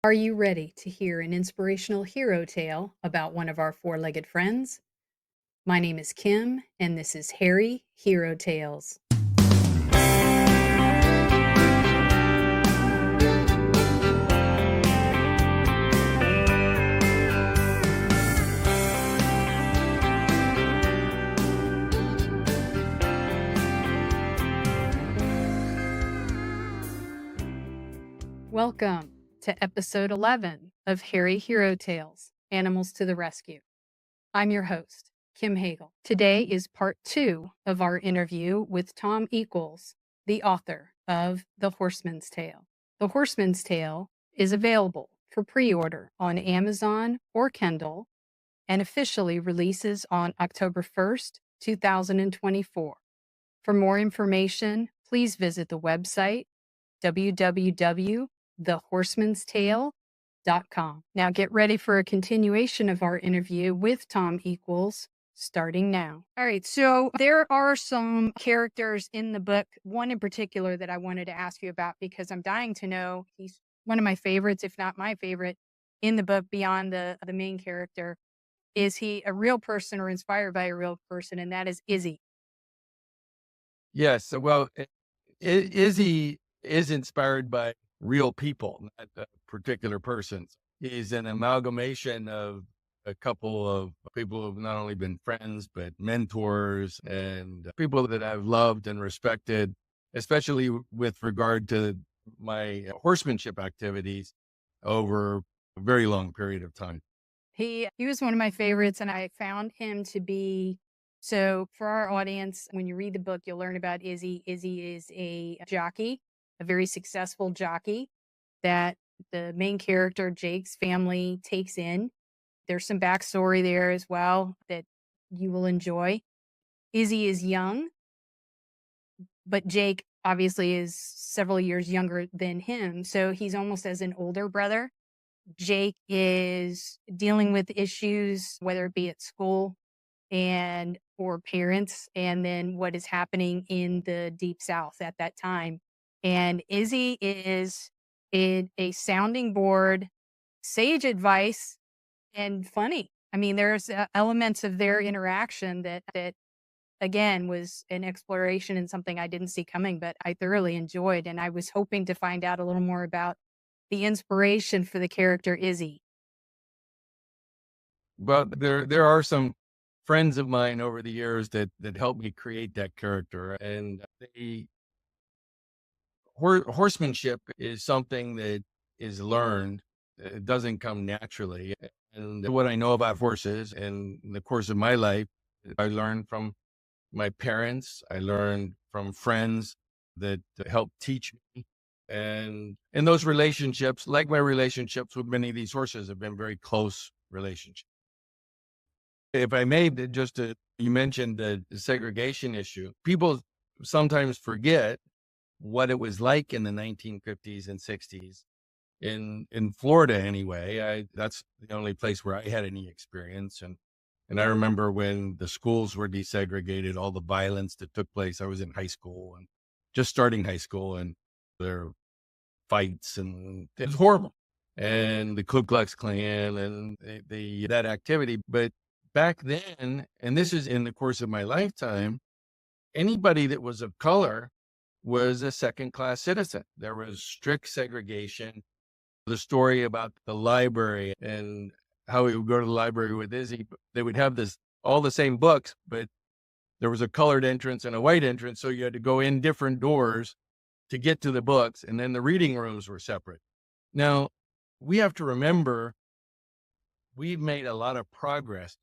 Are you ready to hear an inspirational hero tale about one of our four-legged friends? My name is Kim, and this is Harry Hero Tales. Welcome to episode 11 of Harry Hero Tales, Animals to the Rescue. I'm your host, Kim Hagel. Today is part 2 of our interview with Tom Equels, the author of The Horseman's Tale. The Horseman's Tale is available for pre-order on Amazon or Kindle and officially releases on October 1st, 2024. For more information, please visit the website www.thehorsemanstale.com. Now get ready for a continuation of our interview with Tom Equels, starting now. All right, so there are some characters in the book, one in particular that I wanted to ask you about because I'm dying to know. He's one of my favorites, if not my favorite, in the book beyond the main character. Is he a real person or inspired by a real person? And that is Izzy. Yes. Well, Izzy is inspired by real people, not particular persons. He's an amalgamation of a couple of people who've not only been friends, but mentors and people that I've loved and respected, especially with regard to my horsemanship activities over a very long period of time. He was one of my favorites, and I found him to be so. For our audience, when you read the book, you'll learn about Izzy. Izzy is a jockey, a very successful jockey that the main character, Jake's family, takes in. There's some backstory there as well that you will enjoy. Izzy is young, but Jake obviously is several years younger than him. So he's almost as an older brother. Jake is dealing with issues, whether it be at school and or parents, and then what is happening in the Deep South at that time. And Izzy is in a sounding board, sage advice, and funny. I mean, there's elements of their interaction that again was an exploration and something I didn't see coming, but I thoroughly enjoyed. And I was hoping to find out a little more about the inspiration for the character Izzy. But there are some friends of mine over the years that helped me create that character, and the horsemanship is something that is learned. It doesn't come naturally. And what I know about horses in the course of my life, I learned from my parents. I learned from friends that helped teach me. And in those relationships, like my relationships with many of these horses, have been very close relationships. If I may, you mentioned the segregation issue. People sometimes forget what it was like in the 1950s and 60s in Florida. Anyway, that's the only place where I had any experience. And I remember when the schools were desegregated, all the violence that took place. I was in high school and just starting high school, and there were fights, and it was horrible. And the Ku Klux Klan and that activity. But back then, and this is in the course of my lifetime, anybody that was of color was a second-class citizen. There was strict segregation. The story about the library and how we would go to the library with Izzy, they would have all the same books, but there was a colored entrance and a white entrance. So you had to go in different doors to get to the books. And then the reading rooms were separate. Now, we have to remember, we've made a lot of progress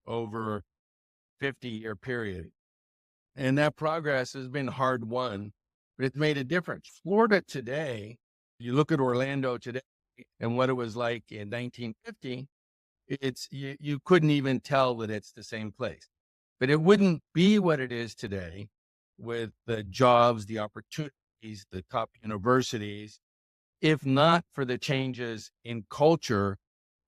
over a 50-year period. And that progress has been hard won, but it's made a difference. Florida today, you look at Orlando today and what it was like in 1950, you couldn't even tell that it's the same place. But it wouldn't be what it is today with the jobs, the opportunities, the top universities, if not for the changes in culture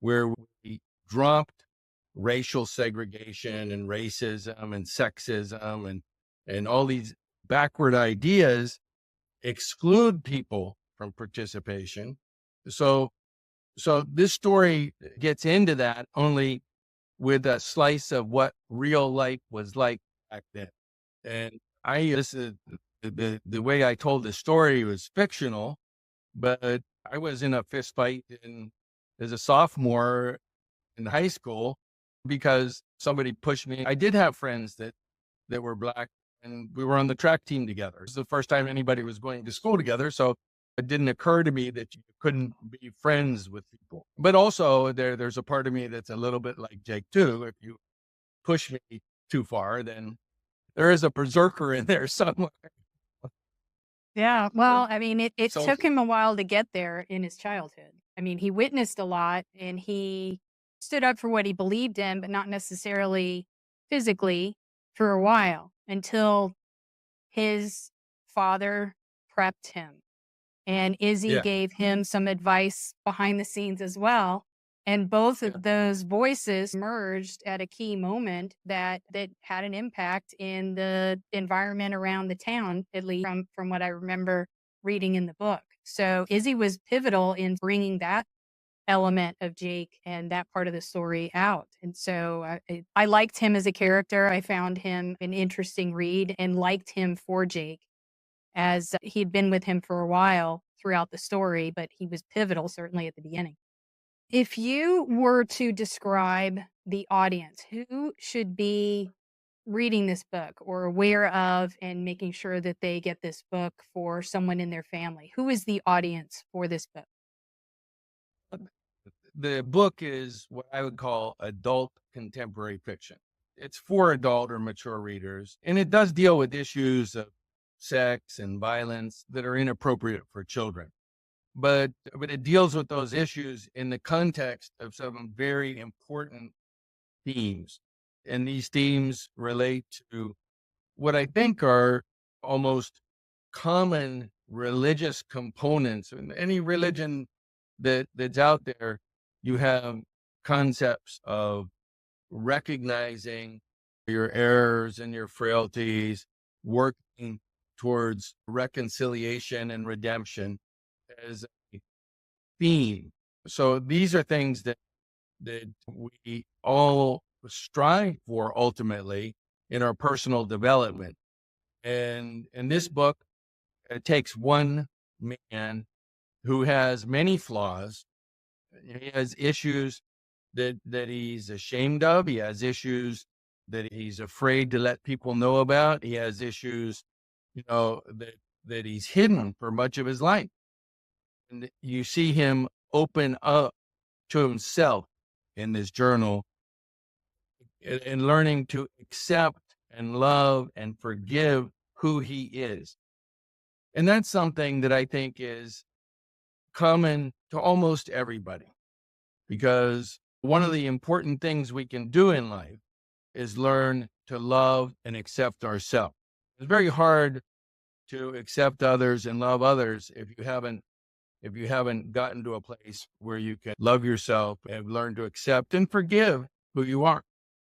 where we dropped racial segregation and racism and sexism and all these backward ideas exclude people from participation. So So this story gets into that only with a slice of what real life was like back then. And this is the way I told the story was fictional, but I was in a fist fight as a sophomore in high school because somebody pushed me. I did have friends that were black, and we were on the track team together. It was the first time anybody was going to school together. So it didn't occur to me that you couldn't be friends with people. But also there's a part of me that's a little bit like Jake too. If you push me too far, then there is a berserker in there somewhere. Yeah. Well, I mean, it So took him a while to get there in his childhood. I mean, he witnessed a lot and he stood up for what he believed in, but not necessarily physically for a while until his father prepped him. And Izzy yeah, gave him some advice behind the scenes as well. And both yeah, of those voices merged at a key moment that had an impact in the environment around the town, at least from what I remember reading in the book. So Izzy was pivotal in bringing that element of Jake and that part of the story out. And so I liked him as a character. I found him an interesting read and liked him for Jake as he'd been with him for a while throughout the story, but he was pivotal certainly at the beginning. If you were to describe the audience, who should be reading this book or aware of and making sure that they get this book for someone in their family, who is the audience for this book? the book is what I would call adult contemporary fiction. It's for adult or mature readers, and it does deal with issues of sex and violence that are inappropriate for children. But it deals with those issues in the context of some very important themes. And these themes relate to what I think are almost common religious components. In any religion that's out there, you have concepts of recognizing your errors and your frailties, working towards reconciliation and redemption as a theme. So these are things that we all strive for ultimately in our personal development. And in this book, it takes one man who has many flaws. He has issues that he's ashamed of. He has issues that he's afraid to let people know about. He has issues, that he's hidden for much of his life. And you see him open up to himself in this journal and learning to accept and love and forgive who he is. And that's something that I think is common to almost everybody, because one of the important things we can do in life is learn to love and accept ourselves. It's very hard to accept others and love others if you haven't gotten to a place where you can love yourself and learn to accept and forgive who you are,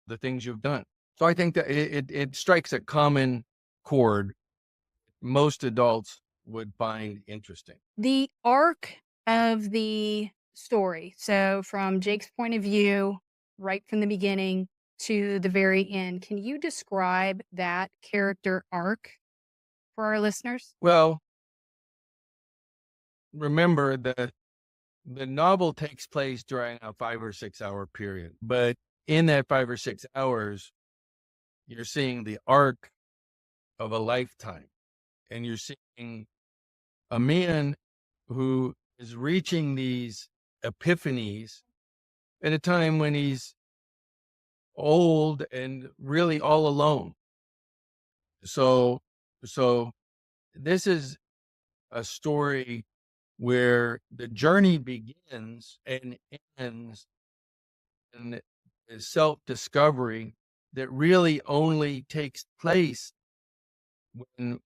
the things you've done. So I think that it strikes a common chord most adults would find interesting. The arc of the story. So, from Jake's point of view, right from the beginning to the very end, can you describe that character arc for our listeners? Well, remember that the novel takes place during a 5 or 6 hour period, but in that 5 or 6 hours, you're seeing the arc of a lifetime, and you're seeing a man who is reaching these epiphanies at a time when he's old and really all alone. So, so this is a story where the journey begins and ends in self-discovery that really only takes place when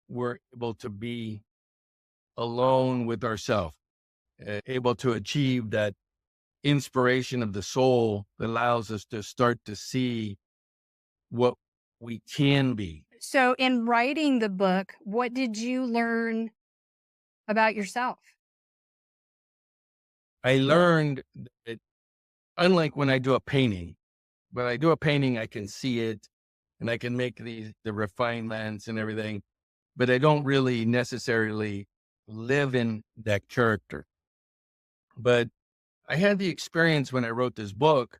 we're able to be alone with ourselves, able to achieve that inspiration of the soul that allows us to start to see what we can be. So, in writing the book, what did you learn about yourself? I learned that unlike when I do a painting, when I do a painting, I can see it and I can make the refinements and everything, but I don't really necessarily live in that character. But I had the experience when I wrote this book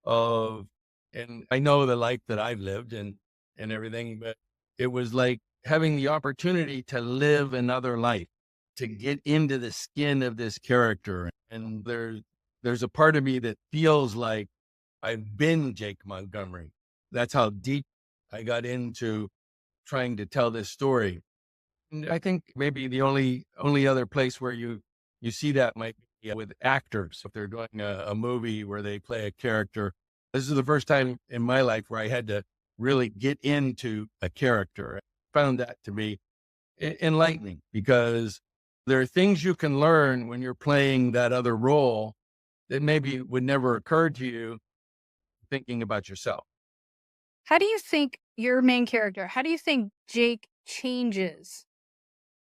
of, and I know the life that I've lived and everything, but it was like having the opportunity to live another life, to get into the skin of this character. And there's a part of me that feels like I've been Jake Montgomery. That's how deep I got into trying to tell this story. And I think maybe the only other place where you see that might be with actors. If they're doing a movie where they play a character, this is the first time in my life where I had to really get into a character. I found that to be enlightening because there are things you can learn when you're playing that other role that maybe would never occur to you thinking about yourself. How do you think your main character, how do you think Jake changes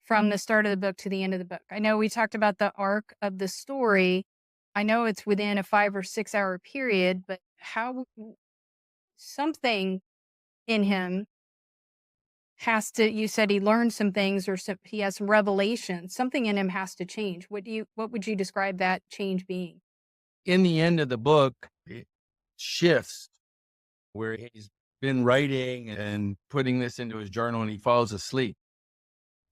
from the start of the book to the end of the book? I know we talked about the arc of the story. I know it's within a 5 or 6 hour period, but how something in him has to, you said he learned some things or he has some revelations, something in him has to change. What would you describe that change being? In the end of the book, it shifts where he's been writing and putting this into his journal and he falls asleep.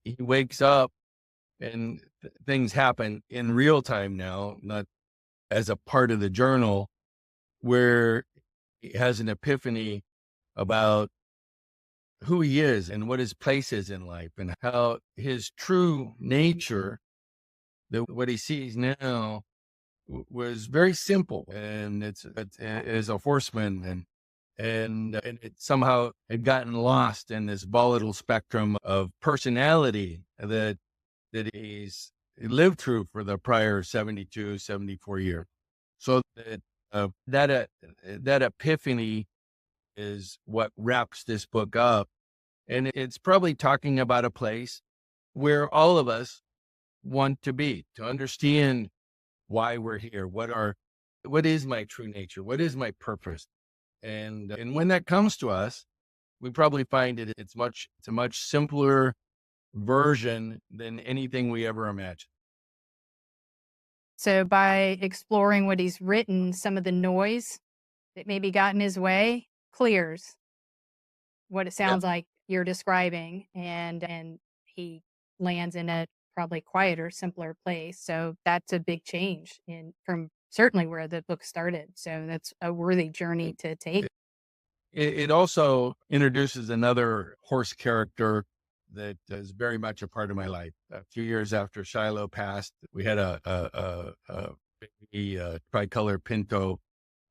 He wakes up and things happen in real time now, not as a part of the journal, where he has an epiphany about who he is and what his place is in life and how his true nature, that what he sees now was very simple. And it is a horseman and it somehow had gotten lost in this volatile spectrum of personality that he's lived through for the prior 72, 74 years. So that epiphany is what wraps this book up. And it's probably talking about a place where all of us want to be, to understand why we're here. What is my true nature? What is my purpose? And when that comes to us, we probably find it's a much simpler version than anything we ever imagined. So by exploring what he's written, some of the noise that maybe got in his way clears, what it Yeah. sounds like you're describing, and he lands in a probably quieter, simpler place. So that's a big change in from certainly where the book started. So that's a worthy journey to take. It also introduces another horse character that is very much a part of my life. A few years after Shiloh passed, we had a baby tricolor Pinto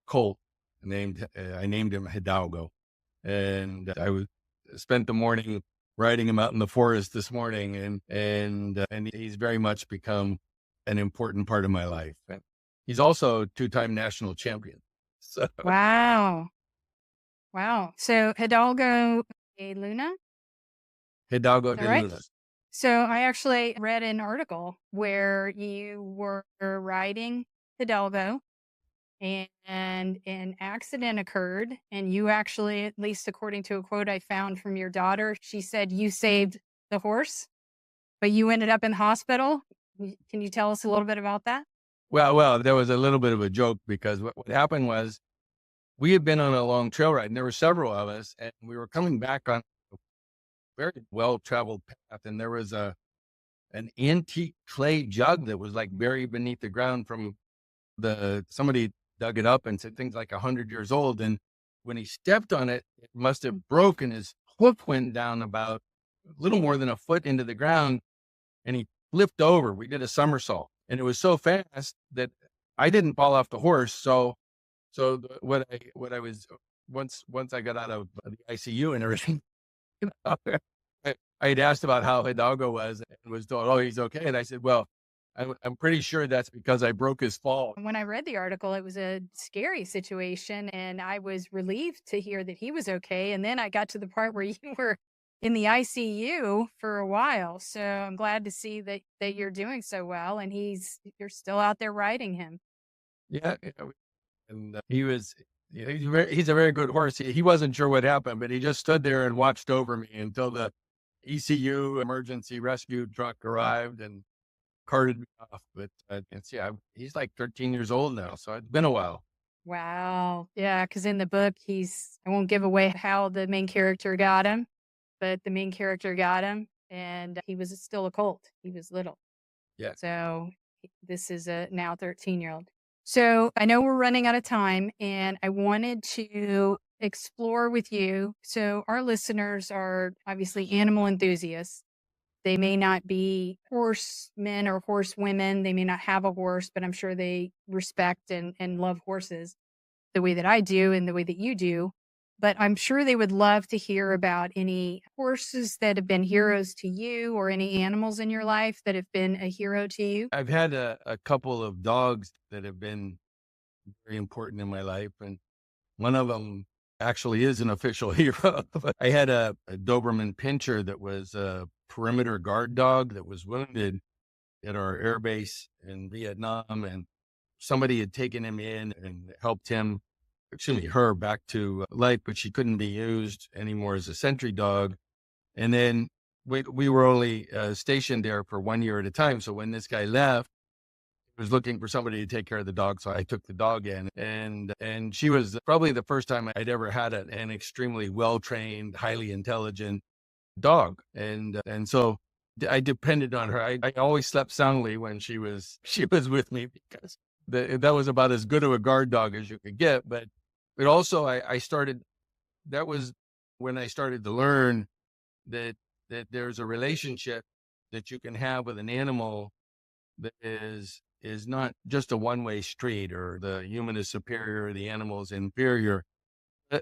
colt I named him Hidalgo, and spent the morning riding him out in the forest this morning, and he's very much become an important part of my life. And he's also a two-time national champion. So Wow. Wow. So Hidalgo de Luna, is Hidalgo that de right? Luna. So I actually read an article where you were riding Hidalgo and an accident occurred. And you actually, at least according to a quote I found from your daughter, she said you saved the horse, but you ended up in the hospital. Can you tell us a little bit about that? Well, there was a little bit of a joke because what happened was we had been on a long trail ride and there were several of us and we were coming back on a very well-traveled path. And there was an antique clay jug that was like buried beneath the ground from somebody dug it up and said things like 100 years old. And when he stepped on it, it must have broken. His hoof went down about a little more than a foot into the ground and he flipped over. We did a somersault and it was so fast that I didn't fall off the horse. What I was once I got out of the ICU and everything, you know, I had asked about how Hidalgo was and was told, "Oh, he's okay." And I said, "Well, I'm pretty sure that's because I broke his fall." When I read the article, it was a scary situation, and I was relieved to hear that he was okay. And then I got to the part where you were in the ICU for a while. So I'm glad to see that you're doing so well, and you're still out there riding him. Yeah, and he was, he's a very good horse. He wasn't sure what happened, but he just stood there and watched over me until the ECU emergency rescue truck arrived and carted me off. But yeah, he's like 13 years old now, so it's been a while. Wow. Yeah, because in the book, I won't give away how the main character got him, but the main character got him, and he was still a colt. He was little. Yeah. So this is a now 13-year-old. So I know we're running out of time, and I wanted to explore with you. So our listeners are obviously animal enthusiasts. They may not be horsemen or horsewomen. They may not have a horse, but I'm sure they respect and love horses the way that I do and the way that you do. But I'm sure they would love to hear about any horses that have been heroes to you or any animals in your life that have been a hero to you. I've had a couple of dogs that have been very important in my life, and one of them actually is an official hero. I had a Doberman Pinscher that was a perimeter guard dog that was wounded at our air base in Vietnam, and somebody had taken him in and helped her back to life, but she couldn't be used anymore as a sentry dog. And then we were only stationed there for 1 year at a time. So when this guy left, he was looking for somebody to take care of the dog. So I took the dog in, and she was probably the first time I'd ever had an extremely well-trained, highly intelligent dog. And so I depended on her. I always slept soundly when she was with me, because that was about as good of a guard dog as you could get. But also I started, that was when I started to learn that there's a relationship that you can have with an animal that is not just a one-way street, or the human is superior, the animal is inferior.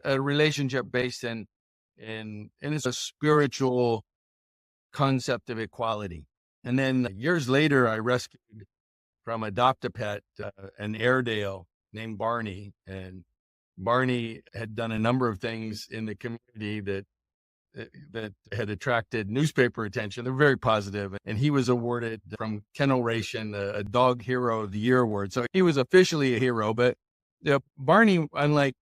A relationship based in it's a spiritual concept of equality. And then years later, I rescued from Adopt-A-Pet an Airedale named Barney, and Barney had done a number of things in the community that had attracted newspaper attention. They're very positive, and he was awarded from Kennel Ration a Dog Hero of the Year award. So he was officially a hero. But Barney, unlike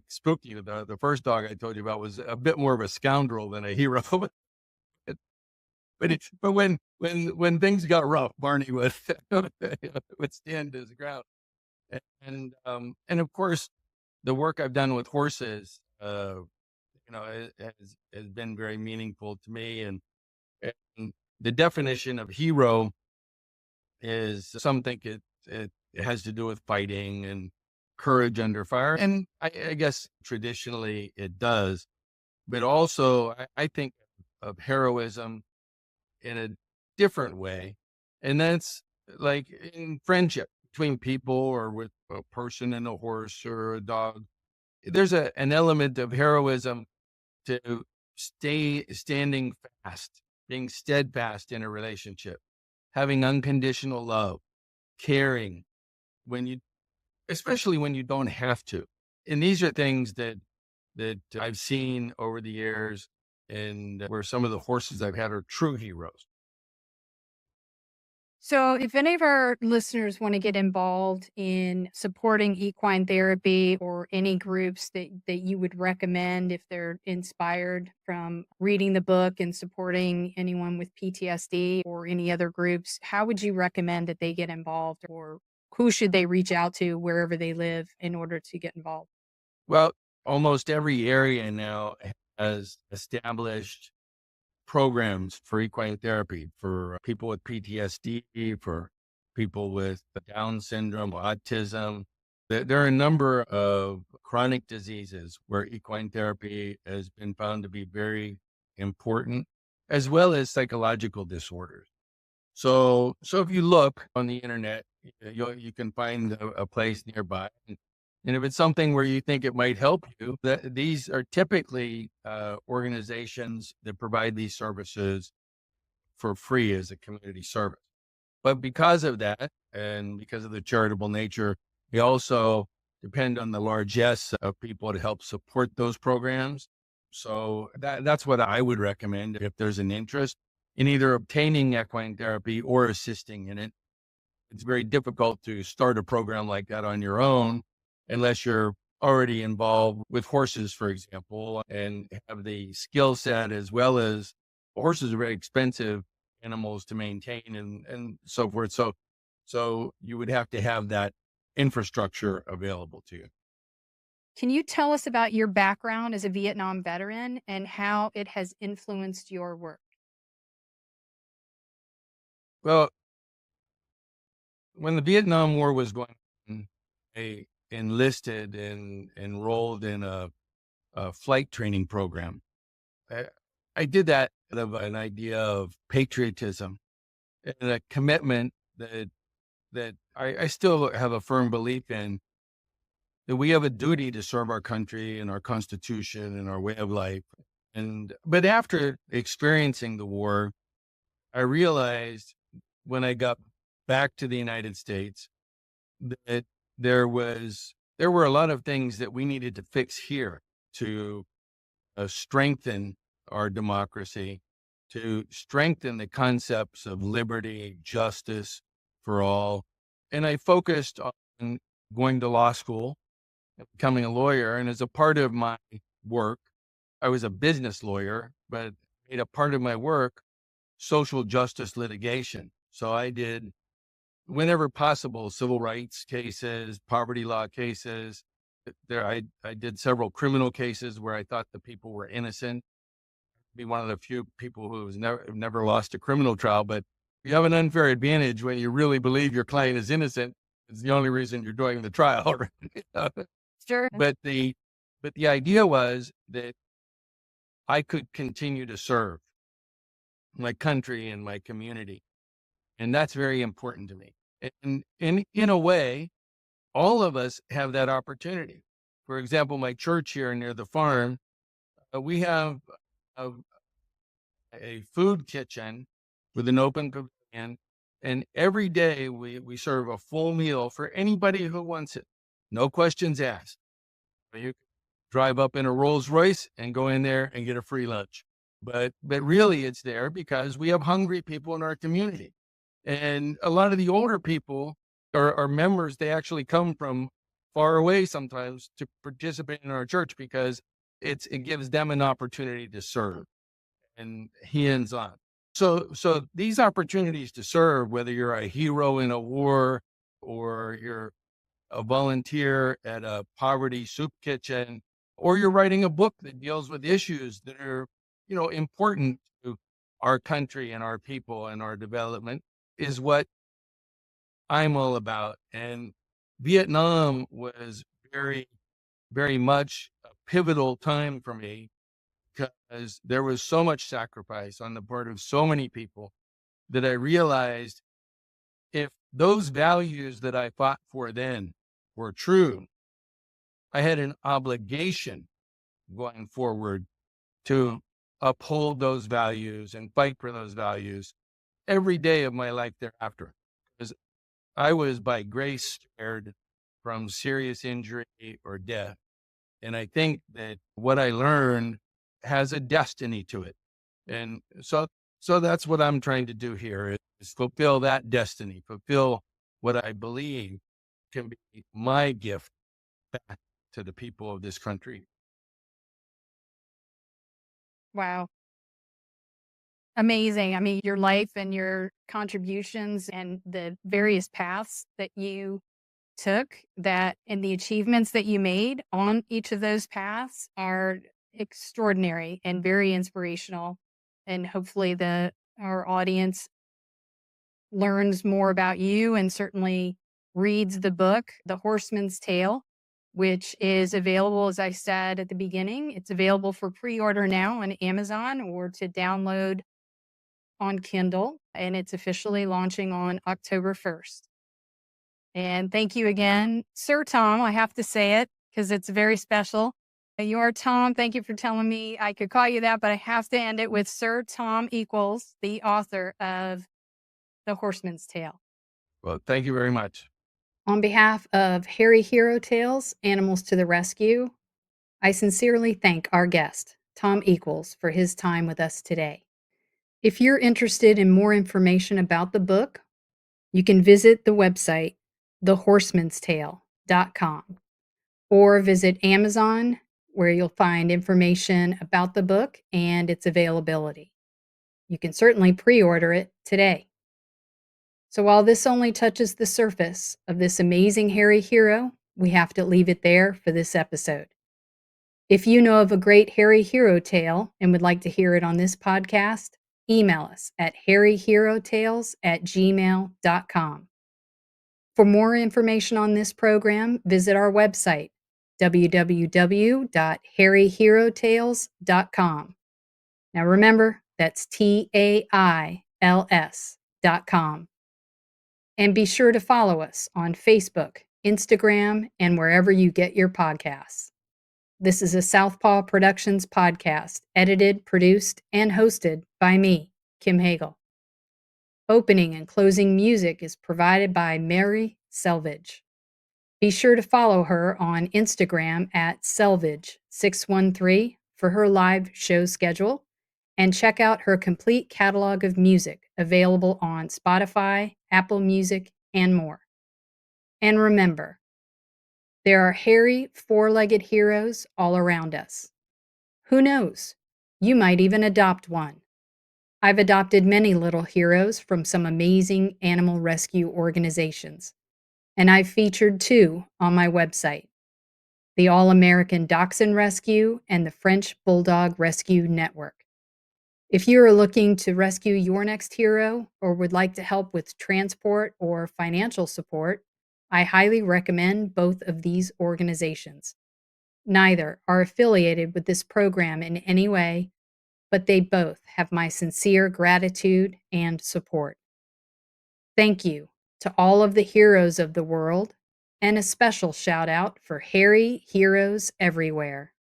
Spooky, the first dog I told you about, was a bit more of a scoundrel than a hero. But when things got rough, Barney would would stand his ground. And of course, the work I've done with horses, has been very meaningful to me. And the definition of hero is something it has to do with fighting and courage under fire. And I guess traditionally it does, but also I think of heroism in a different way. And that's like in friendship between people, or with a person and a horse or a dog. There's an element of heroism to standing fast, being steadfast in a relationship, having unconditional love, caring especially when you don't have to. And these are things that I've seen over the years, and where some of the horses I've had are true heroes. So, if any of our listeners want to get involved in supporting equine therapy, or any groups that you would recommend if they're inspired from reading the book and supporting anyone with PTSD or any other groups, how would you recommend that they get involved, or who should they reach out to wherever they live in order to get involved? Well, almost every area now has established programs for equine therapy for people with PTSD, for people with Down syndrome, autism. There are a number of chronic diseases where equine therapy has been found to be very important, as well as psychological disorders. So if you look on the internet, you can find a place nearby. And if it's something where you think it might help you, these are typically organizations that provide these services for free as a community service. But because of that, and because of the charitable nature, we also depend on the largesse of people to help support those programs. So that's what I would recommend if there's an interest in either obtaining equine therapy or assisting in it. It's very difficult to start a program like that on your own unless you're already involved with horses, for example, and have the skill set, as well as horses are very expensive animals to maintain and so forth. So you would have to have that infrastructure available to you. Can you tell us about your background as a Vietnam veteran and how it has influenced your work? Well, when the Vietnam War was going on, I enlisted and enrolled in a flight training program. I, I did that out of an idea of patriotism and a commitment that I still have a firm belief in, that we have a duty to serve our country and our constitution and our way of life. But after experiencing the war, I realized when I got back to the United States that there were a lot of things that we needed to fix here to strengthen our democracy, to strengthen the concepts of liberty, justice for all. And I focused on going to law school and becoming a lawyer. And as a part of my work, I was a business lawyer, but made a part of my work social justice litigation. So I did, whenever possible, civil rights cases, poverty law cases. I did several criminal cases where I thought the people were innocent. Be one of the few people who's never lost a criminal trial, but you have an unfair advantage when you really believe your client is innocent. It's the only reason you're doing the trial. Right? Sure. But the idea was that I could continue to serve my country and my community, and that's very important to me. And in a way, all of us have that opportunity. For example, my church here near the farm, we have a, a food kitchen with an open pavilion, and every day we serve a full meal for anybody who wants it. No questions asked. You can drive up in a Rolls Royce and go in there and get a free lunch. But really it's there because we have hungry people in our community. And a lot of the older people are members, they actually come from far away sometimes to participate in our church because it gives them an opportunity to serve and hands on. So these opportunities to serve, whether you're a hero in a war or you're a volunteer at a poverty soup kitchen, or you're writing a book that deals with issues that are, important to our country and our people and our development, is what I'm all about. And Vietnam was very, very much a pivotal time for me because there was so much sacrifice on the part of so many people that I realized if those values that I fought for then were true, I had an obligation going forward to uphold those values and fight for those values every day of my life thereafter. Because I was by grace spared from serious injury or death. And I think that what I learned has a destiny to it. And so that's what I'm trying to do here is fulfill that destiny, fulfill what I believe can be my gift back to the people of this country. Wow. Amazing. I mean, your life and your contributions and the various paths that you took that and the achievements that you made on each of those paths are extraordinary and very inspirational. And hopefully our audience learns more about you and certainly reads the book, The Horseman's Tale, which is available, as I said at the beginning. It's available for pre-order now on Amazon or to download on Kindle, and it's officially launching on October 1st. And thank you again, Sir Tom. I have to say it because it's very special. You are Tom. Thank you for telling me I could call you that, but I have to end it with Sir Tom Equels, the author of The Horseman's Tale. Well, thank you very much. On behalf of Harry Hero Tales, Animals to the Rescue, I sincerely thank our guest. Tom Equels, for his time with us today. If you're interested in more information about the book, you can visit the website, thehorsemanstale.com, or visit Amazon, where you'll find information about the book and its availability. You can certainly pre-order it today. So while this only touches the surface of this amazing hairy hero, we have to leave it there for this episode. If you know of a great hairy hero tale and would like to hear it on this podcast, email us at hairyherotales@gmail.com. For more information on this program, visit our website, www.hairyherotales.com. Now remember, that's TAILS.com. And be sure to follow us on Facebook, Instagram, and wherever you get your podcasts. This is a Southpaw Productions podcast, edited, produced, and hosted by me, Kim Hagel. Opening and closing music is provided by Mary Selvage. Be sure to follow her on Instagram at Selvage613 for her live show schedule, and check out her complete catalog of music available on Spotify, Apple Music, and more. And remember, there are hairy, four-legged heroes all around us. Who knows? You might even adopt one. I've adopted many little heroes from some amazing animal rescue organizations, and I've featured two on my website: the All-American Dachshund Rescue and the French Bulldog Rescue Network. If you are looking to rescue your next hero or would like to help with transport or financial support, I highly recommend both of these organizations. Neither are affiliated with this program in any way, but they both have my sincere gratitude and support. Thank you to all of the heroes of the world, and a special shout out for hairy heroes everywhere.